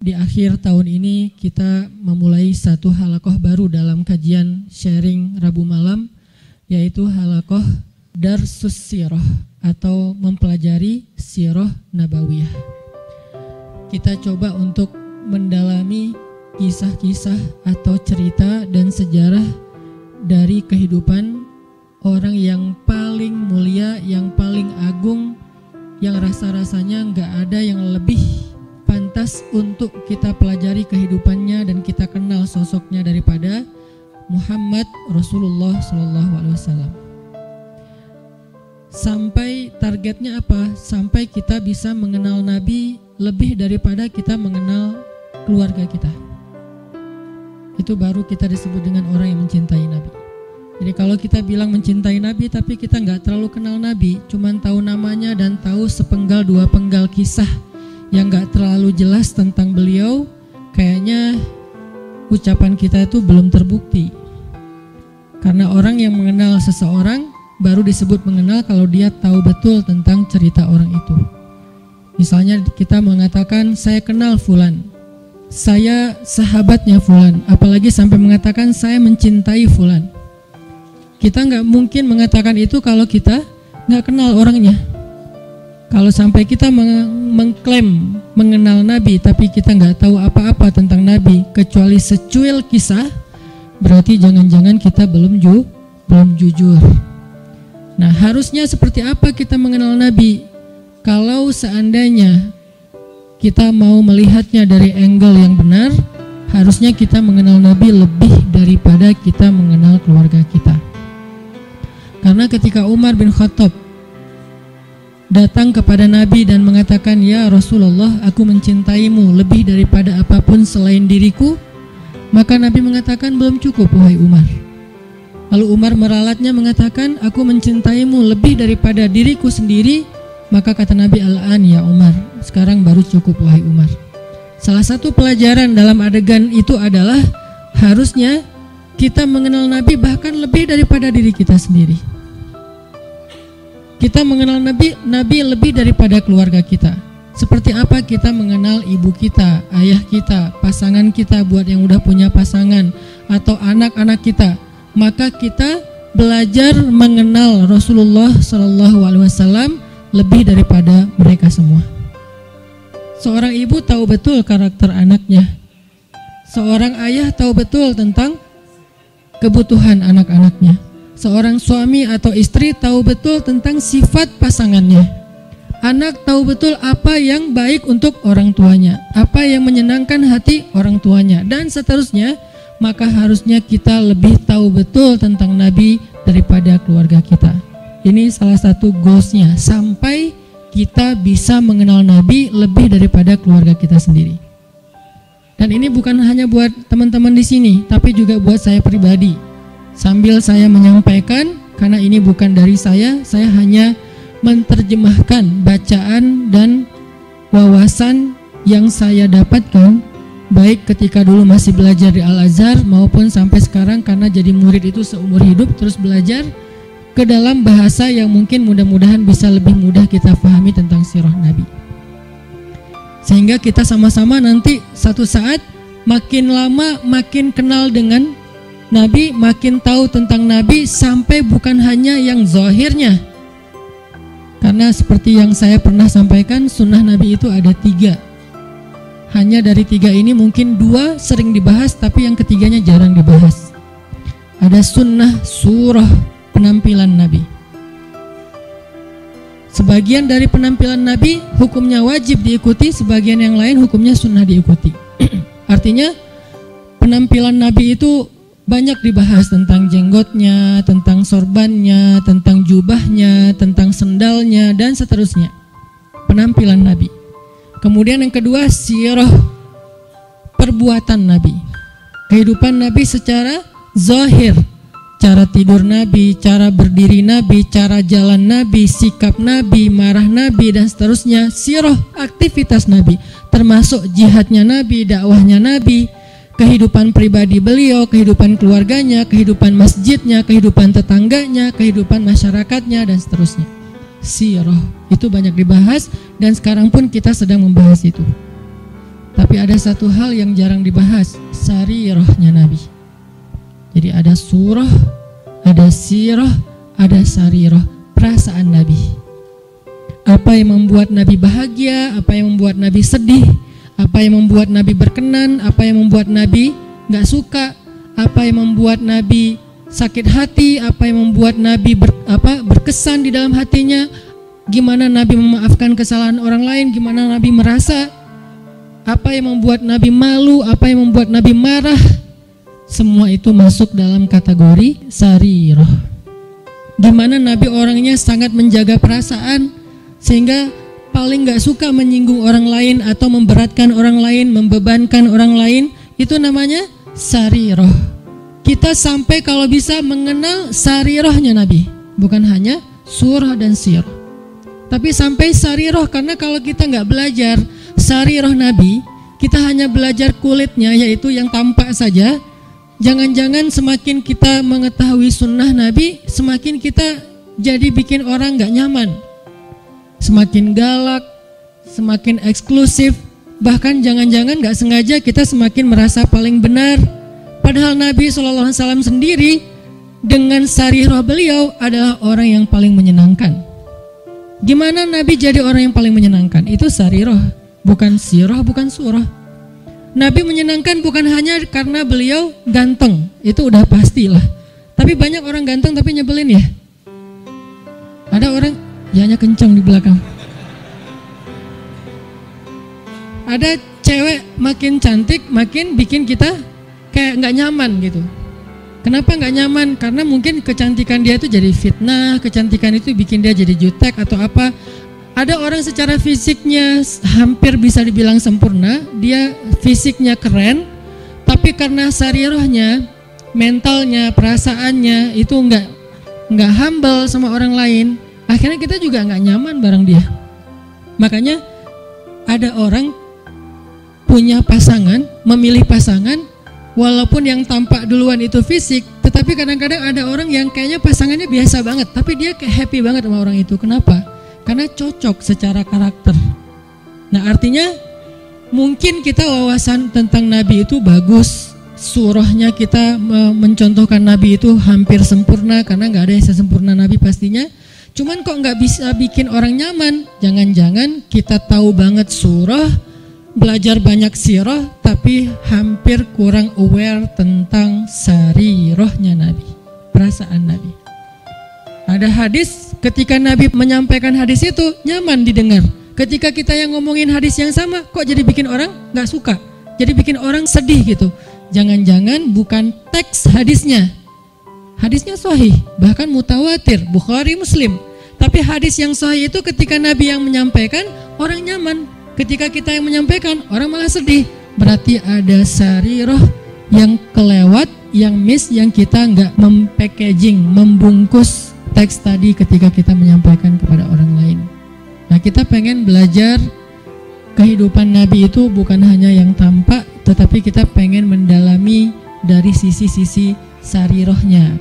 di akhir tahun ini kita memulai satu halaqah baru dalam kajian sharing Rabu malam, yaitu halaqah Darsus Sirah atau mempelajari Sirah Nabawiyah. Kita coba untuk mendalami kisah-kisah atau cerita dan sejarah dari kehidupan orang yang paling mulia, yang paling agung, yang rasa-rasanya nggak ada yang lebih pantas untuk kita pelajari kehidupannya dan kita kenal sosoknya daripada Muhammad Rasulullah SAW. Sampai targetnya apa? Sampai kita bisa mengenal Nabi lebih daripada kita mengenal keluarga kita. Itu baru kita disebut dengan orang yang mencintai Nabi. Jadi kalau kita bilang mencintai Nabi tapi kita nggak terlalu kenal Nabi, cuman tahu namanya dan tahu sepenggal dua penggal kisah yang nggak terlalu jelas tentang beliau, kayaknya ucapan kita itu belum terbukti. Karena orang yang mengenal seseorang baru disebut mengenal kalau dia tahu betul tentang cerita orang itu. Misalnya kita mengatakan saya kenal fulan, saya sahabatnya fulan, apalagi sampai mengatakan saya mencintai fulan. Kita nggak mungkin mengatakan itu kalau kita nggak kenal orangnya. Kalau sampai kita mengklaim mengenal Nabi tapi kita nggak tahu apa-apa tentang Nabi kecuali secuil kisah, berarti jangan-jangan kita belum jujur. Nah, harusnya seperti apa kita mengenal Nabi? Kalau seandainya kita mau melihatnya dari angle yang benar, harusnya kita mengenal Nabi lebih daripada kita mengenal keluarga kita. Karena ketika Umar bin Khattab datang kepada Nabi dan mengatakan, "Ya Rasulullah, aku mencintaimu lebih daripada apapun selain diriku," maka Nabi mengatakan, "Belum cukup, wahai Umar." Lalu Umar meralatnya mengatakan, "Aku mencintaimu lebih daripada diriku sendiri," maka kata Nabi, "Al-an ya Umar, sekarang baru cukup, wahai Umar." Salah satu pelajaran dalam adegan itu adalah harusnya kita mengenal Nabi bahkan lebih daripada diri kita sendiri. Kita mengenal Nabi lebih daripada keluarga kita. Seperti apa kita mengenal ibu kita, ayah kita, pasangan kita buat yang udah punya pasangan, atau anak-anak kita. Maka kita belajar mengenal Rasulullah SAW lebih daripada mereka semua. Seorang ibu tahu betul karakter anaknya. Seorang ayah tahu betul tentang kebutuhan anak-anaknya. Seorang suami atau istri tahu betul tentang sifat pasangannya. Anak tahu betul apa yang baik untuk orang tuanya, apa yang menyenangkan hati orang tuanya, dan seterusnya. Maka harusnya kita lebih tahu betul tentang Nabi daripada keluarga kita. Ini salah satu goalsnya, sampai kita bisa mengenal Nabi lebih daripada keluarga kita sendiri. Dan ini bukan hanya buat teman-teman di sini, tapi juga buat saya pribadi. Sambil saya menyampaikan, karena ini bukan dari saya hanya menerjemahkan bacaan dan wawasan yang saya dapatkan, baik ketika dulu masih belajar di Al-Azhar maupun sampai sekarang karena jadi murid itu seumur hidup terus belajar ke dalam bahasa yang mungkin mudah-mudahan bisa lebih mudah kita pahami tentang sirah Nabi. Sehingga kita sama-sama nanti satu saat makin lama makin kenal dengan Nabi, makin tahu tentang Nabi sampai bukan hanya yang zahirnya. Karena seperti yang saya pernah sampaikan, sunnah Nabi itu ada 3. Hanya dari 3 ini mungkin 2 sering dibahas, tapi yang ketiganya jarang dibahas. Ada sunnah surah penampilan Nabi. Sebagian dari penampilan Nabi hukumnya wajib diikuti, sebagian yang lain hukumnya sunnah diikuti. Artinya penampilan Nabi itu banyak dibahas tentang jenggotnya, tentang sorbannya, tentang jubahnya, tentang sendalnya, dan seterusnya. Penampilan Nabi. Kemudian yang kedua, sirah, perbuatan Nabi. Kehidupan Nabi secara zahir. Cara tidur Nabi, cara berdiri Nabi, cara jalan Nabi, sikap Nabi, marah Nabi, dan seterusnya. Sirah, aktivitas Nabi. Termasuk jihadnya Nabi, dakwahnya Nabi, kehidupan pribadi beliau, kehidupan keluarganya, kehidupan masjidnya, kehidupan tetangganya, kehidupan masyarakatnya, dan seterusnya. Sirah itu banyak dibahas dan sekarang pun kita sedang membahas itu. Tapi ada satu hal yang jarang dibahas, sarirahnya Nabi. Jadi ada surah, ada sirah, ada sarirah, perasaan Nabi. Apa yang membuat Nabi bahagia, apa yang membuat Nabi sedih, apa yang membuat Nabi berkenan, apa yang membuat Nabi gak suka, apa yang membuat Nabi sakit hati, apa yang membuat Nabi berkesan di dalam hatinya, gimana Nabi memaafkan kesalahan orang lain, gimana Nabi merasa, apa yang membuat Nabi malu, apa yang membuat Nabi marah. Semua itu masuk dalam kategori sarirah. Gimana Nabi orangnya sangat menjaga perasaan, sehingga paling gak suka menyinggung orang lain atau memberatkan orang lain, membebankan orang lain. Itu namanya sarirah. Kita sampai kalau bisa mengenal sarirahnya Nabi, bukan hanya surah dan sirah, tapi sampai sarirah. Karena kalau kita gak belajar sarirah Nabi, kita hanya belajar kulitnya, yaitu yang tampak saja. Jangan-jangan semakin kita mengetahui sunnah Nabi, semakin kita jadi bikin orang gak nyaman, semakin galak, semakin eksklusif. Bahkan jangan-jangan gak sengaja kita semakin merasa paling benar. Padahal Nabi SAW sendiri dengan sarirah beliau adalah orang yang paling menyenangkan. Gimana Nabi jadi orang yang paling menyenangkan? Itu sarirah, bukan sirah, bukan surah. Nabi menyenangkan bukan hanya karena beliau ganteng, itu udah pastilah. Tapi banyak orang ganteng tapi nyebelin ya. Ada orang, yanya kencang di belakang. Ada cewek makin cantik, makin bikin kita kayak nggak nyaman gitu. Kenapa nggak nyaman? Karena mungkin kecantikan dia itu jadi fitnah, kecantikan itu bikin dia jadi jutek atau apa. Ada orang secara fisiknya hampir bisa dibilang sempurna, dia fisiknya keren, tapi karena sarirahnya, mentalnya, perasaannya itu nggak humble sama orang lain, akhirnya kita juga nggak nyaman bareng dia. Makanya ada orang punya pasangan, memilih pasangan, walaupun yang tampak duluan itu fisik, tetapi kadang-kadang ada orang yang kayaknya pasangannya biasa banget, tapi dia kayak happy banget sama orang itu. Kenapa? Karena cocok secara karakter. Nah artinya mungkin kita wawasan tentang Nabi itu bagus, surahnya kita mencontohkan Nabi itu hampir sempurna, karena gak ada yang sesempurna Nabi pastinya. Cuman kok gak bisa bikin orang nyaman? Jangan-jangan kita tahu banget surah, belajar banyak sirah, tapi hampir kurang aware tentang sarirahnya Nabi, perasaan Nabi. Ada hadis ketika Nabi menyampaikan hadis itu nyaman didengar. Ketika kita yang ngomongin hadis yang sama, kok jadi bikin orang gak suka, jadi bikin orang sedih gitu. Jangan-jangan bukan teks hadisnya. Hadisnya sahih, bahkan mutawatir, Bukhari, Muslim. Tapi hadis yang sahih itu ketika Nabi yang menyampaikan, orang nyaman. Ketika kita yang menyampaikan, orang malah sedih. Berarti ada sarirah yang kelewat, yang miss, yang kita nggak mempackaging, membungkus teks tadi ketika kita menyampaikan kepada orang lain. Nah kita pengen belajar kehidupan Nabi itu bukan hanya yang tampak, tetapi kita pengen mendalami dari sisi-sisi sarirahnya.